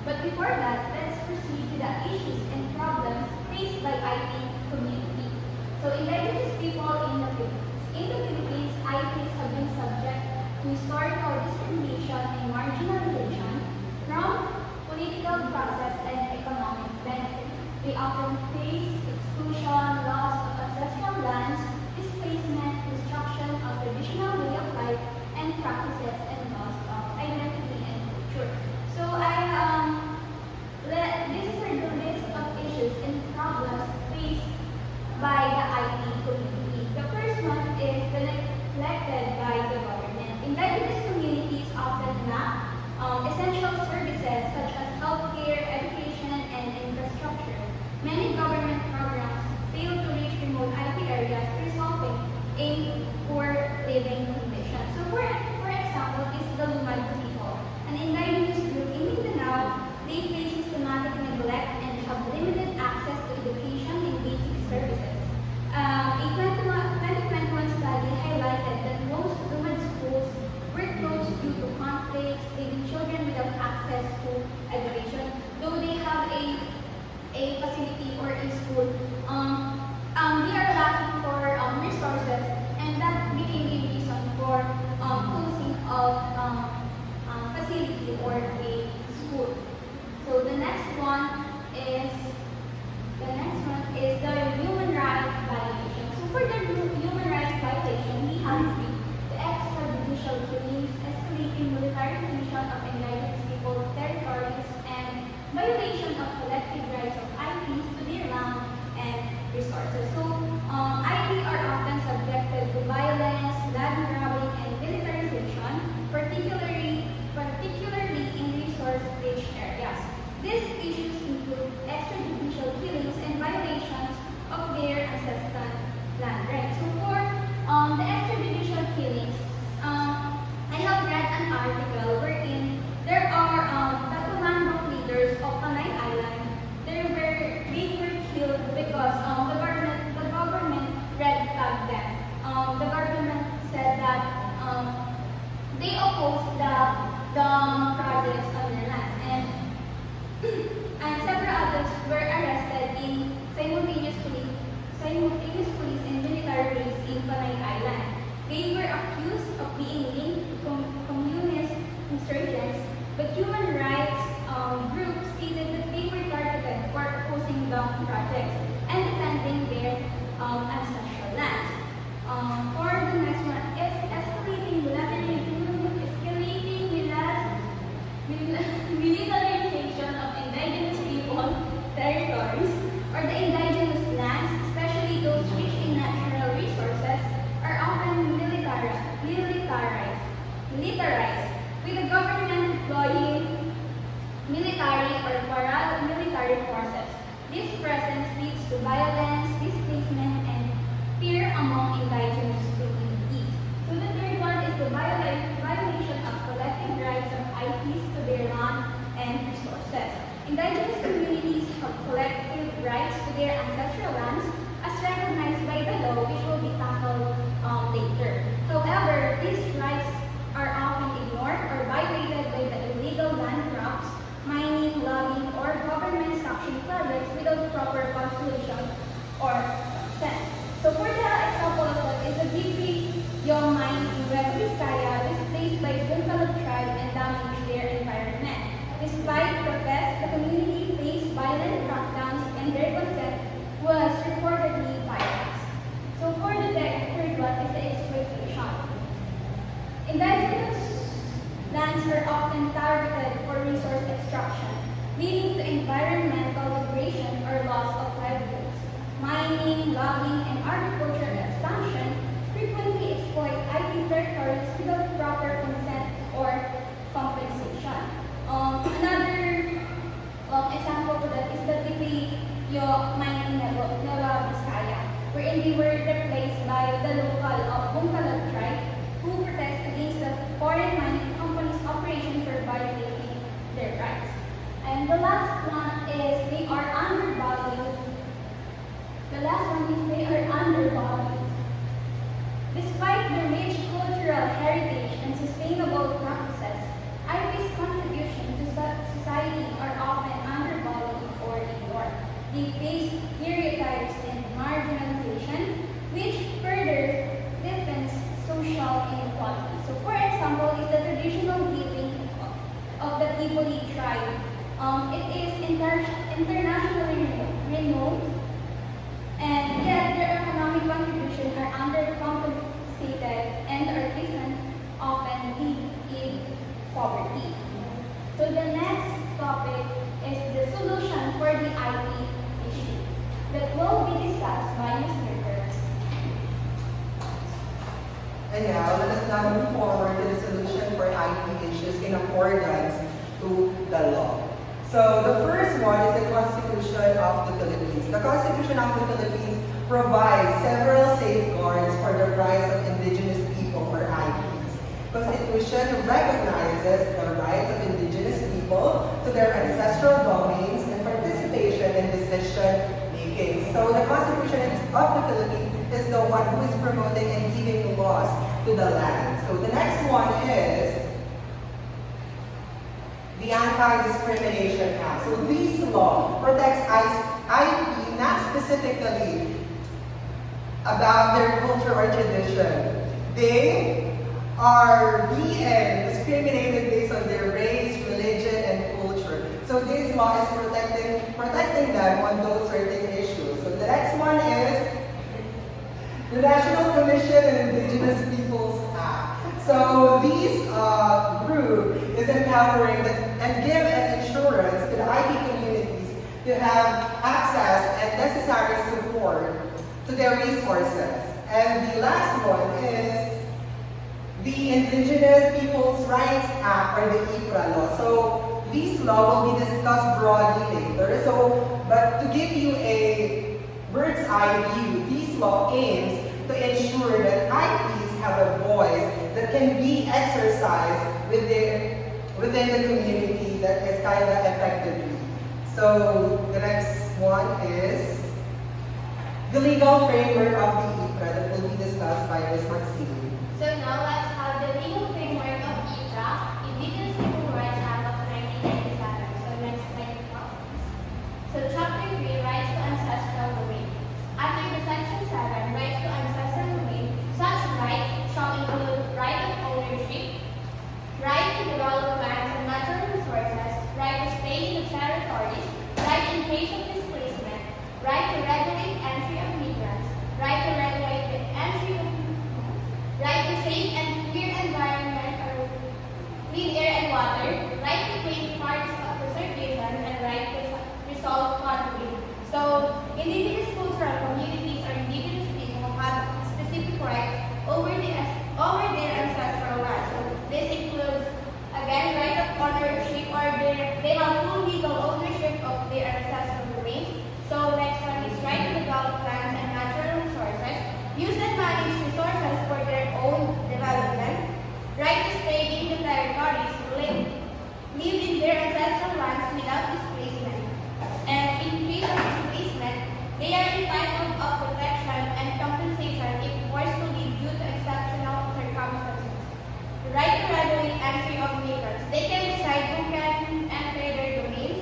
But before that, let's proceed to the issues and problems faced by IT community. So indigenous people in the Philippines. In the Philippines, ITs have been subject to historical discrimination and marginalization from political process and economic benefit. They often face exclusion, loss of ancestral lands, displacement, destruction of traditional way of life, and practices and loss of identity and culture. So this is the list of issues and problems faced by the IT community. The first one is the neglected by the government. Indigenous communities often lack essential services such as healthcare, education, and infrastructure. Many government programs fail to reach remote IT areas, resulting in poor living conditions. So for example, is the Lumad people, an indigenous group in Mindanao. They face systematic neglect and have limited access to education and basic services. A 2021 study highlighted that most Lumad schools were closed due to conflicts, leaving children without access to education. Though they have a facility or a school, they are lacking for resources, and that became a reason for closing of facility or a school. So the next one is the human rights violation. So for the human rights violation, we have three: the extrajudicial killings, escalating militarization of indigenous people territories, and violation of collective rights of IPs to their land and resources. So IPs are often subjected to violence, land grabbing, and militarization, particularly in resource-rich areas. These issues include extrajudicial killings and violations of their ancestral land rights. So for the extrajudicial killings, I have read an article wherein there are Tatumandok leaders of Panay Island. They were killed because the government red tagged them. The government said that they opposed the projects on their land, and several others were arrested in simultaneous police and military raids in Panay Island. They were accused of being linked to communist insurgents, but human rights groups stated that they were targeted for opposing the projects and defending their ancestral lands. For the next one, is escalating militarization of indigenous people territories, or the indigenous lands, especially those rich in natural resources, are often militarized, with the government deploying military or paramilitary forces. This presence leads to violence, displacement, and fear among indigenous communities. So the third one is the violation of collective rights of IPs to their land and resources. Indigenous communities have collective rights to their ancestral lands as recognized by the law, which will be tackled later. However, these rights are often ignored or violated by the illegal land grabs, mining, logging, or government-sanctioned projects without proper consultation or consent. So for the example of that is the Bibri Yom mine in Nueva Vizcaya, displaced by Buntalog tribe and damaged their environment. Despite protests, the community faced violent crackdowns and their consent was reportedly violent. So for the third one is the exploitation. Indigenous lands were often targeted for resource extraction, leading to environmental degradation or loss of livelihoods. Mining, logging, and agricultural expansion frequently exploit IT territories without proper consent or compensation. Another example for that is the Tipiyo mine in Nueva Vizcaya, wherein they were replaced by the local Buntalog tribe who protest against the foreign mining companies' operation for violating their rights. And the last one is they are undervalued. Despite their rich cultural heritage and sustainable practices, IP's contributions to society are often undervalued or ignored. They face stereotypes and marginalization, which further deepens social inequality. So, for example, is the traditional healing of the Tivoli tribe. It is internationally renowned, and yet their economic contributions are undercompensated and artisans often live in poverty. So the next topic is the solution for the IP issue that will be discussed by Ms. Ritter. And now, let us now move forward to the solution for IP issues in accordance to the law. So, the first one is the Constitution of the Philippines. The Constitution of the Philippines provides several safeguards for the rights of indigenous people or IPs. Constitution recognizes the rights of indigenous people to their ancestral domains and participation in decision making. So, the Constitution of the Philippines is the one who is promoting and giving laws to the land. So, the next one is the Anti-Discrimination Act. So this law protects IP not specifically about their culture or tradition. They are being discriminated based on their race, religion, and culture. So this law is protecting them on those certain issues. So the next one is the National Commission on Indigenous Peoples Act. So this group is empowering and give an insurance to the IP communities to have access and necessary support to their resources. And the last one is the Indigenous Peoples' Rights Act, or the IPRA law. So this law will be discussed broadly later. But to give you a bird's eye view, this law aims to ensure that IPs have a voice that can be exercised within the community that is kind of effectively. So the next one is the legal framework of the IPRA that will be discussed by Ms. Maxine. So now let's have the legal framework of IPRA, Indigenous Peoples' Rights Act of 1997. So next slide, please. So Chapter 3, Rights to Ancestral Domain. Under the Section 7, Rights to Ancestral Domain, such rights shall include right of ownership, right to develop lands and natural resources, right to stay in the territories, right in case of displacement, right to regulate entry of migrants, right to regulate the entry of right to safe and clear environment or clean air and water, right to claim parts of preservation, and right to resolve conflict. So, indigenous cultural communities or indigenous people have specific rights over their ancestral lands. So, this includes, again, right of ownership, or they have full legal ownership of their ancestral domains. So, next one is right to develop lands and natural resources, use and manage resources for their own development, right to stay in the territories, live in their ancestral lands without displacement, and in case of displacement, they are entitled of protection and compensation if forced to leave due to exceptional circumstances. The right to regulate entry of migrants. They can decide who can enter their domains.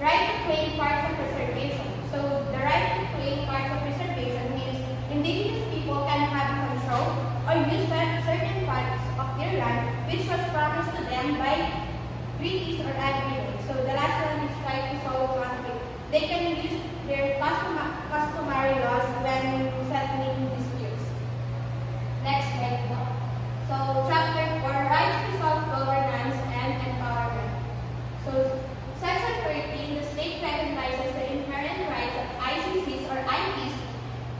Right to claim parts of preservation. So the right to claim parts of preservation means indigenous people can have control or use certain parts of their land which was promised to them by treaties or agreements. So the last one is right to solve conflict. They can use their customary laws when settling disputes. Next slide. So chapter 4, rights to self-governance and empowerment. So section 13, the state recognizes the inherent rights of ICCs or IPs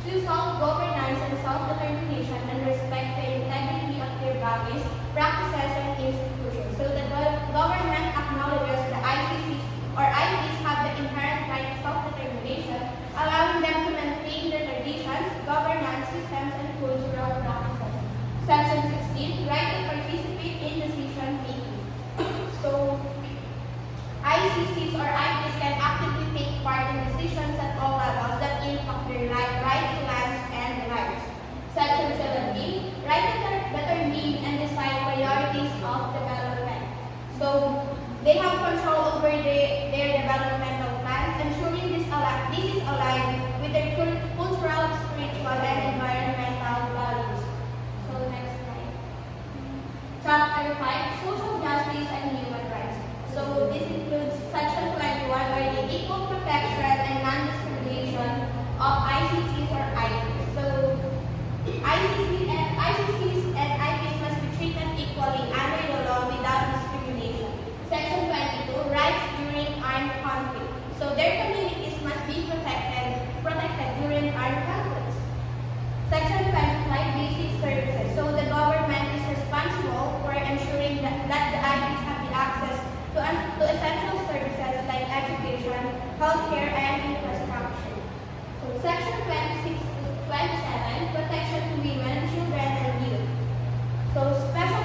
to self-governance and self-determination and respect the integrity of their values, practices, and institutions. So the government acknowledges the ICCs or IPs have the inherent right to self-determination, allowing them to maintain their traditions, governance systems, and cultural practices. Section 16, right to participate in decision making. So ICCs or IPs can actively take part in decisions at all levels that impact their rights, lands, and lives. Section 17, right to determine and decide priorities of development. So 5, social justice and human rights. So this includes Section 21, or the equal protection and non-discrimination of ICCs or IPs. So ICCs and IPs must be treated equally under the law without discrimination. Section 22, rights during armed conflict. So their communities must be protected during armed conflicts. Section 25, basic services. So the government is responsible for ensuring that the IPs have the access to essential services like education, healthcare, and infrastructure. So Section 26 to 27, protection to women, children, and youth. So special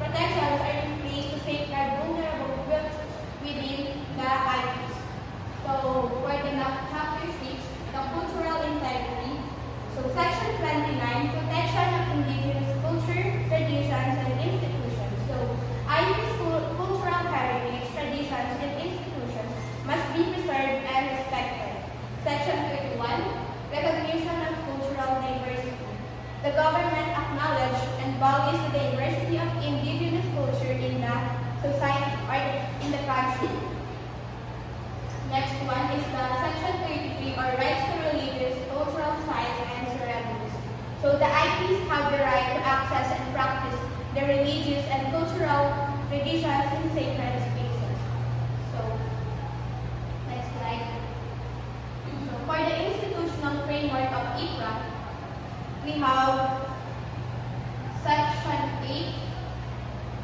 protections are in place to safeguard vulnerable groups within the IPs. So for the chapter 6, the cultural integrity. So Section 29, protection of indigenous culture, traditions, and institutions. So IP's cultural heritage, traditions, and institutions must be preserved and respected. Section 31, recognition of cultural diversity. The government acknowledges and values the diversity of indigenous culture in the society or in the country. Next one is the Section 33, or rights to religious, cultural sites, and ceremonies. So the IPs have the right to access and practice their religious and cultural traditions in sacred spaces. So, next slide. So for the institutional framework of IPRA, we have Section 8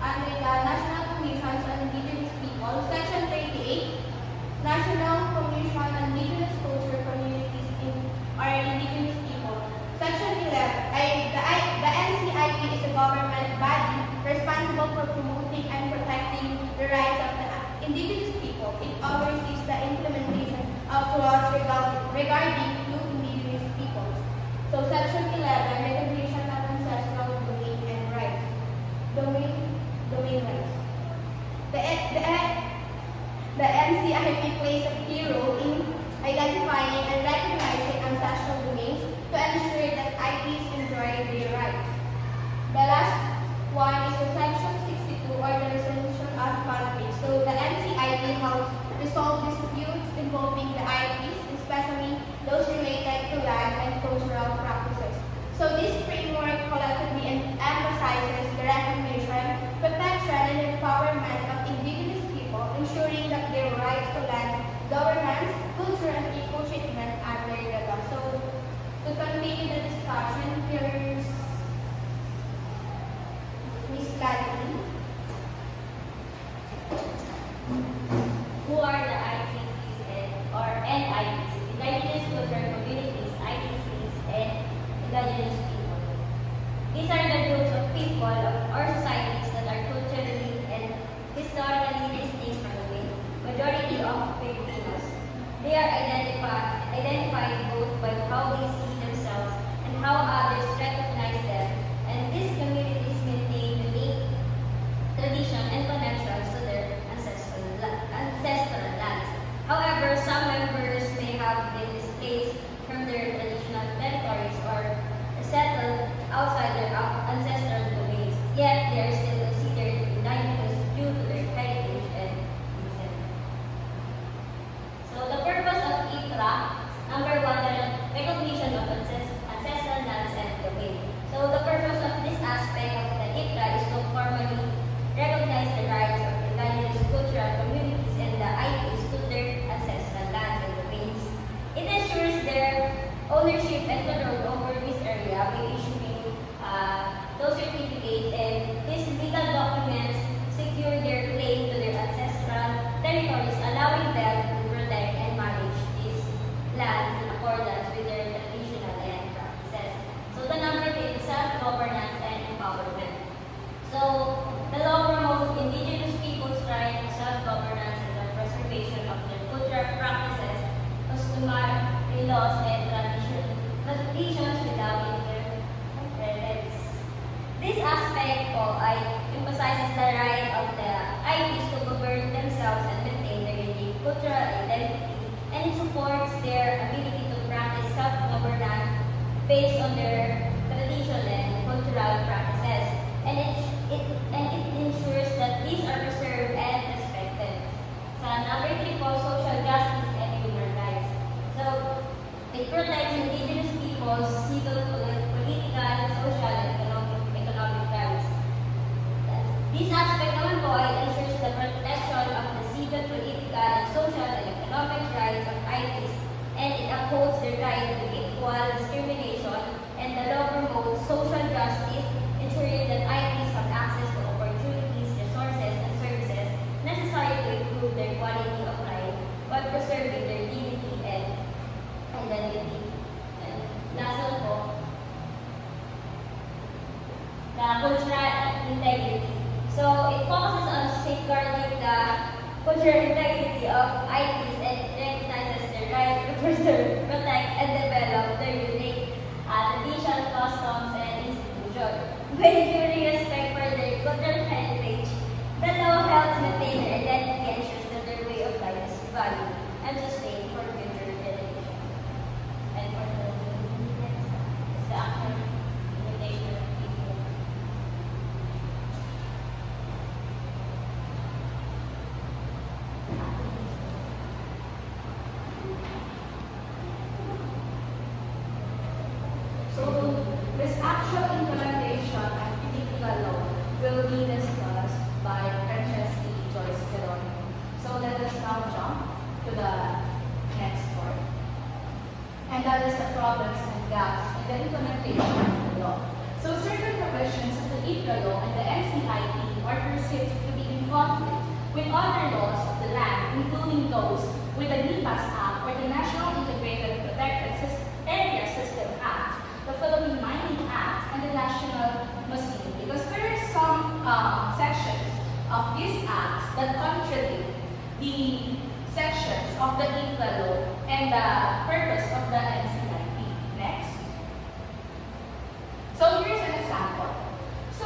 under the National Commissions on Indigenous People. Section 38, National Commission on Indigenous Culture Communities or Indigenous People. Section 11, the NCIP is a government body responsible for promoting and protecting the rights of the indigenous people. It oversees the implementation of laws regarding to indigenous peoples. So Section 11, recognition of ancestral domain and rights. Domain rights. The NCIP plays a key role in identifying and recognizing ancestral domains to ensure that IPs enjoy their rights. The last one is the Section 62, or the resolution of conflicts. So the NCIP helps resolve disputes involving the IPs, especially those related to land and cultural practices. So this framework collectively emphasizes the recognition, protection, and empowerment of indigenous people, ensuring that their rights to land, governance, culture, and equal treatment under the law. So to continue the discussion, here's Ms. Ladin. Who are the or NIPs, Indigenous Cultural Communities, ITCs, and Indigenous people? These are the groups of people or societies that are culturally and historically distinct from the majority of Filipinos. They are identified both by how they see themselves and how others recognize them, and these communities maintain unique tradition and connections to their ancestral lands. However, some members may have been displaced from their traditional territories or settled outside their ancestral domains, yet they are still considered indigenous due to their heritage and descent. So the purpose of IPRA, number 1, the recognition of ancestral lands and domains. So the purpose of this aspect of the IPRA is to formally recognize the rights of indigenous cultural communities and the IPs to their ancestral lands and domains. It ensures their ownership and control over this area by issuing those certificates, and these legal documents secure their claim to their ancestral territories, allowing them to protect and manage these lands in accordance with their traditional and practices. So the number 2 is self-governance and empowerment. So the law promotes indigenous people's right to self-governance and the preservation of their cultural practices, customary laws, and traditions without interference. This aspect emphasizes the right of the IPs to govern themselves and maintain their unique cultural identity, and it supports their ability to practice self-governance based on their tradition and cultural practices. And it This aspect naman po ay ensures the protection of the civil, political, and social and economic rights of IPs, and it upholds the right to equal discrimination, and the law promotes social justice, ensuring that IPs have access to opportunities, resources, and services necessary to improve their quality of life while preserving their dignity and identity. And last one po, the cultural integrity. So it focuses on safeguarding the cultural integrity of IPs and recognizes their right to preserve, protect, and develop their unique tradition, customs, and institutions. By ensuring respect for their cultural heritage, the law helps maintain their identity and ensures that their way of life is valued and sustained for future generations. And for the next is the actual limitation of people. So, this actual implementation of political law will be discussed by Franceschi Joyce Geronimo. So, let us now jump to the next part. And that is the problems and gaps in the implementation of the law. So, certain provisions of the IPRA law and the NCIP are perceived to be in conflict with other laws of the land, including those with the NIPAS Act or the National Integrated Protected Area System Act, the Philippine Mining Act, and the National Museum, because there are some sections of these acts that contradict the sections of the IPRA law and the purpose of the NCIP. Next. So here's an example. So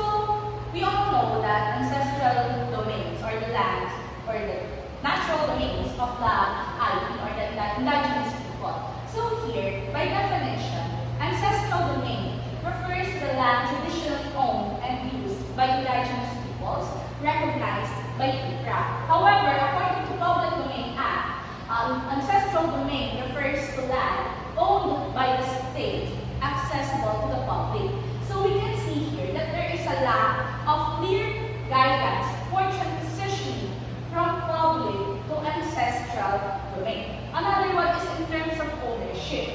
we all know that ancestral domains or the land or the natural domains of the IP or the indigenous people. So here, by definition, ancestral domain refers to the land traditionally owned and used by indigenous peoples recognized by IPRA. However, according to Public Domain Act, ancestral domain refers to land owned by the state, accessible to the public. So we can see here that there is a lack of clear guidance for transitioning from public to ancestral domain. Another one is in terms of ownership.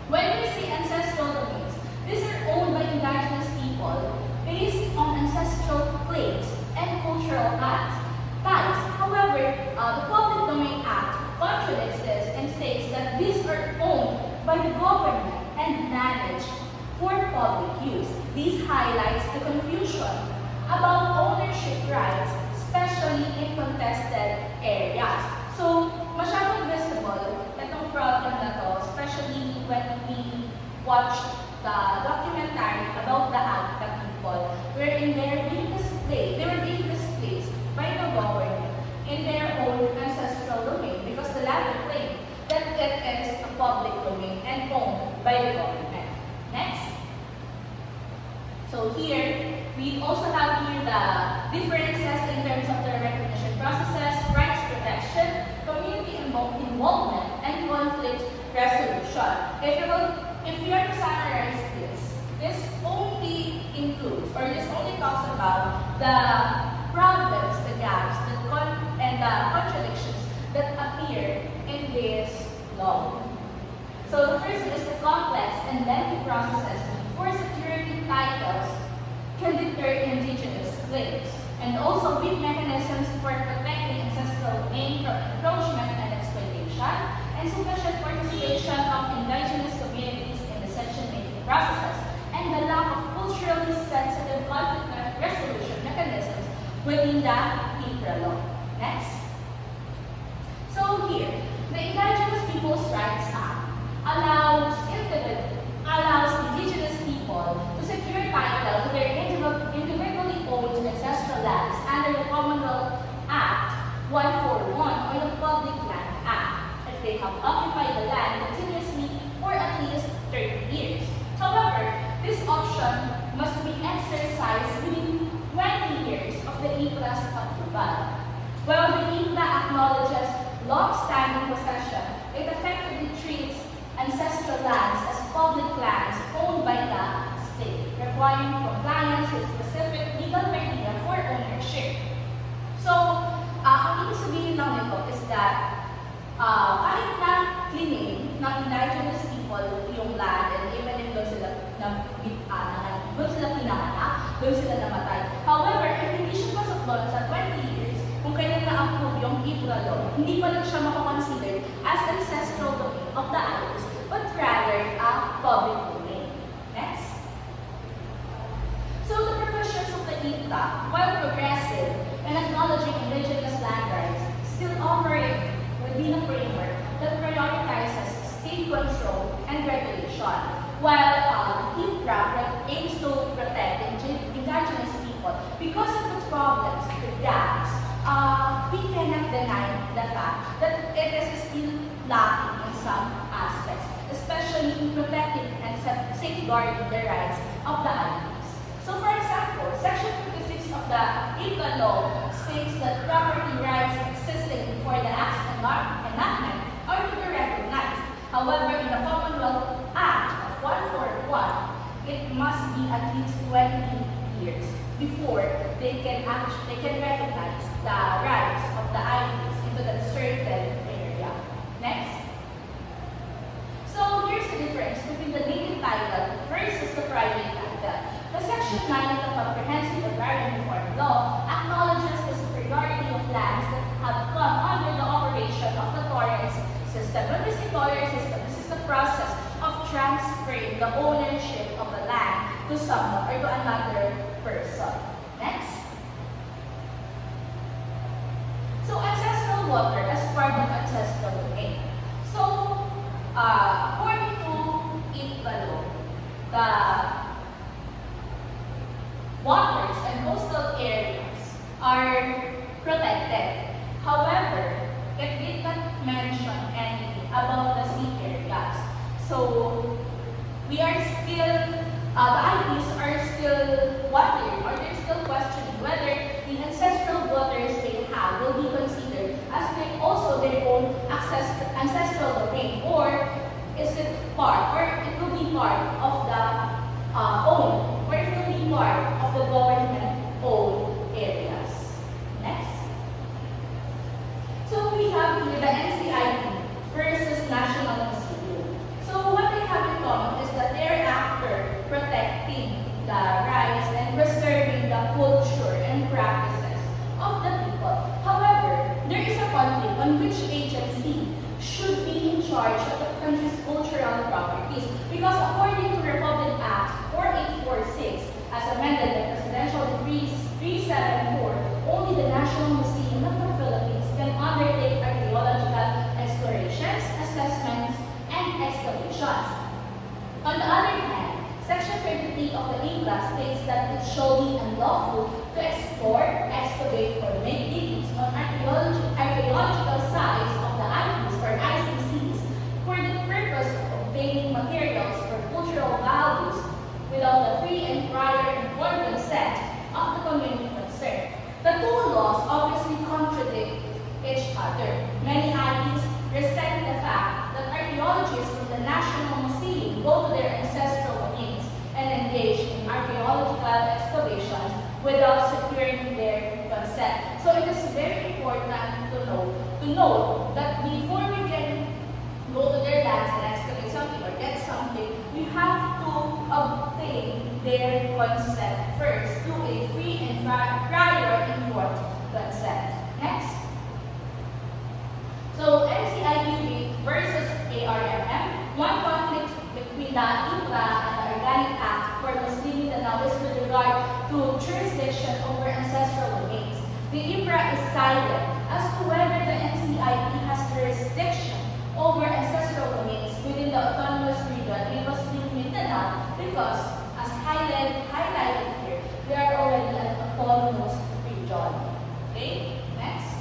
When we say ancestral domains, these are owned by indigenous people based on ancestral claims and cultural ties. However, the Public Domain Act contradicts this and states that these are owned by the government and managed for public use. This highlights the confusion about ownership rights, especially in contested areas. So, masyadong visible itong problem na to, especially when we watch the documentary about the Agta people, wherein they were being displaced by the government in their own ancestral domain because the latter claimed that it is a public domain and owned by the government. Next. So here, we also have here the differences in terms of the recognition processes, rights protection, community involvement, and conflict resolution. If we are to summarize this only includes, or this only talks about the problems, the gaps, and the contradictions that appear in this law. So the first is the complex and lengthy processes for security titles can deter indigenous claims, and also weak mechanisms for protecting ancestral domain from encroachment and exploitation, and sufficient participation of indigenous communities in decision-making processes, and the lack of culturally sensitive conflict resolution mechanisms within the IPRA law. Next. So here, the Indigenous Peoples' Rights Act allows indigenous people to secure title to their individually owned ancestral lands under the Commonwealth Act 141 or the Public Land Act if they have occupied the land continuously for at least 30 years. However, this option must be exercised within 20 years of the IPRA's approval. While the IPRA acknowledges long-standing possession, it effectively treats ancestral lands as public lands owned by the state, requiring compliance with specific legal criteria for ownership ownership. So, ang ibig sabihin lang nito is that kahit na claiming ng indigenous people yung land, and even if doon sila pinanganak, doon sila namatay. However, if hindi siya pasok doon sa 20 years, kung kailan na-approve yung IPRA law, hindi pa lang siya makakonsider as ancestral domain of the islands, but rather a public domain. Next. So the provisions of the IPRA, while progressive and acknowledging indigenous land rights, still operate within a framework that prioritizes state control and regulation, while IPRA aims to protect indigenous people. Because of the problems with that, we cannot deny the fact that it is still lacking in some aspects, especially in protecting and safeguarding the rights of the islands. So for example, Section 56 of the IPRA law states that property rights existing before the Act's enactment are to be recognized. However, in the Commonwealth Act of 141, it must be at least 20 years before they can recognize the rights of the islands into that certain area. Next. So here's the difference between the native title versus the private title. The Section 9 of the Comprehensive Agrarian Reform Law acknowledges the superiority of lands that have come under the operation of the Torrens system. When we say Torrens system, this is the process of transferring the ownership of the land to someone or to another person. Next. So ancestral water as part of ancestral domain. So according to IPRA law, the waters and coastal areas are protected. However, it did not mention anything about the sea areas. So we are still, the IPs are still wondering, or they're still questioning whether the ancestral waters they have will be considered as also their own ancestral domain, or is it part, or it will be part of the owned, or it will be part of the government-owned areas. Next. So we have here the NCIP versus National Museum. So what they have in common is that they're after protecting the rights and preserving the culture and practices of the people. However, there is a conflict on which agency should be in charge of the country's cultural properties, because according to Republic Act 4846, as amended by Presidential Decree 374, only the National Museum of the Philippines can undertake archaeological explorations, assessments, and excavations. On the other hand, Section 33 of the IPRA states that it shall be unlawful to explore, excavate, or make diggings on archaeological sites of the islands or ICCs for the purpose of obtaining materials for cultural values without the free and prior informed consent of the community concerned. The two laws obviously contradict each other. Many IPs resent the fact that archaeologists from the National Museum go to their ancestral domains and engage in archaeological excavations without securing their consent. So it is very important to know that before we can go to their lands and excavate something or get something, we have to obtain their consent first through a free and prior informed consent. Next. So NCIP versus ARMM, one conflict between the IPRA and the Organic Act for Muslim Mindanao is with regard to jurisdiction over ancestral domains. The IPRA is silent as to whether the NCIP has jurisdiction over ancestral domains within the autonomous region in Muslim Mindanao because, as highlighted here, they are already an autonomous region. Okay, next.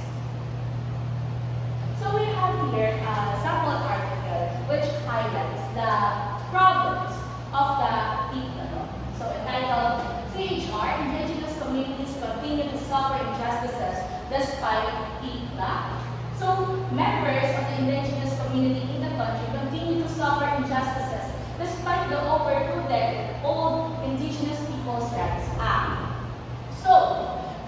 So we have here a sample article which highlights the problems of the IPRA law. So entitled, CHR, Indigenous Communities Continue to Suffer Injustices Despite IPRA. So members of the indigenous community in the country continue to suffer injustices despite the over 2-decade-old Indigenous Peoples' Rights Act. So,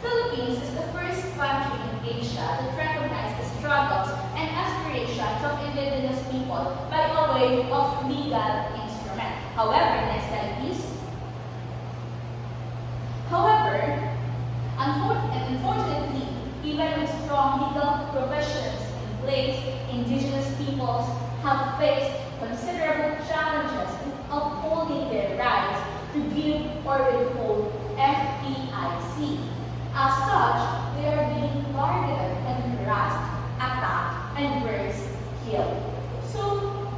Philippines Philippines is the first country in Asia that recognized the struggles and aspirations of indigenous people by a way of legal instrument. However, next slide please. However, unfortunately, even with strong legal provisions in place, indigenous peoples have faced considerable challenges in upholding their rights to give or withhold FEIC. As such, they are being targeted and harassed, attacked, and worse, killed. So,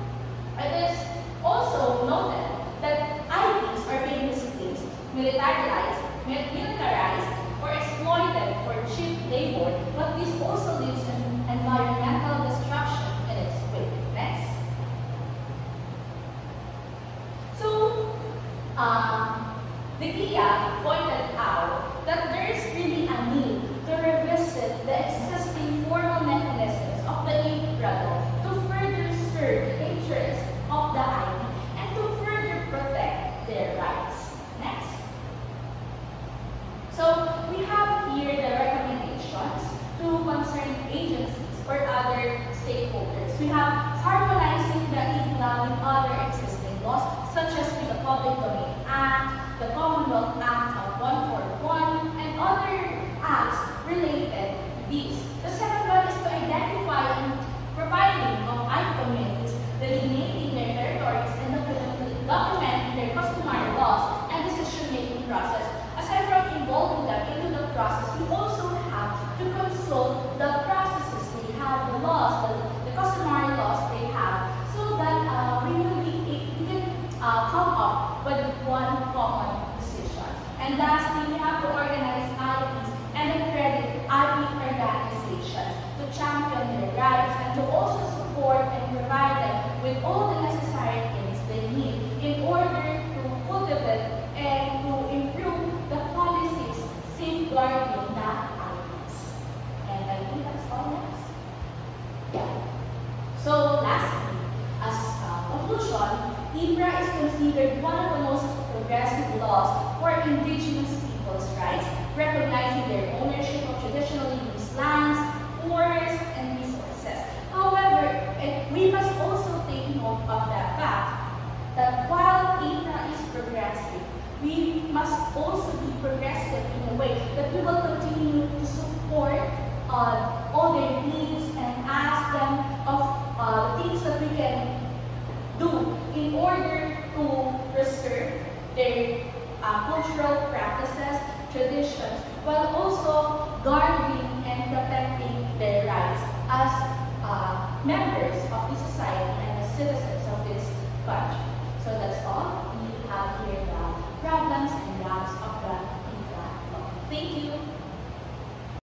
it is also noted that IPs are being displaced, militarized, or exploited for cheap labor, but this also leads to environmental destruction in its wake. Next. So, the GIA pointed out that there is really a need to revisit the existing formal mechanisms of the IPRA law to further serve the interests of the IP and to further protect their rights. Next. So, we have here the recommendations to concerned agencies or other stakeholders. We have harmonizing the IPLA with other existing laws, such as with the Public Domain Act, the Commonwealth Act of 141, and other acts related to these. The second one is to identify and providing of IP communities, delineating their territories, and documenting their customary laws and decision-making process. Aside from involving them into the process, we also have to consult the processes they have, the laws, the customary laws they have, so that we can come up with one common decision. And lastly, we have to organize IPs and accredit IP organizations to champion their rights and to also support and provide them with all the necessary things they need in order to cultivate and to improve the policies safeguarding the IPs. And I think that's all next. Yeah. So lastly, as a conclusion, IPRA is considered one of the most progressive laws for indigenous people's rights, recognizing their ownership of traditionally used lands, forests, and resources. However, we must also take note of the fact that while IPRA is progressive, we must also be progressive in a way that we will continue to support all their needs and ask them of the things that we can do in order to preserve their cultural practices, traditions, while also guarding and protecting their rights as members of the society and as citizens of this country. So that's all. We have here the problems and gaps of the IPRA law. Thank you.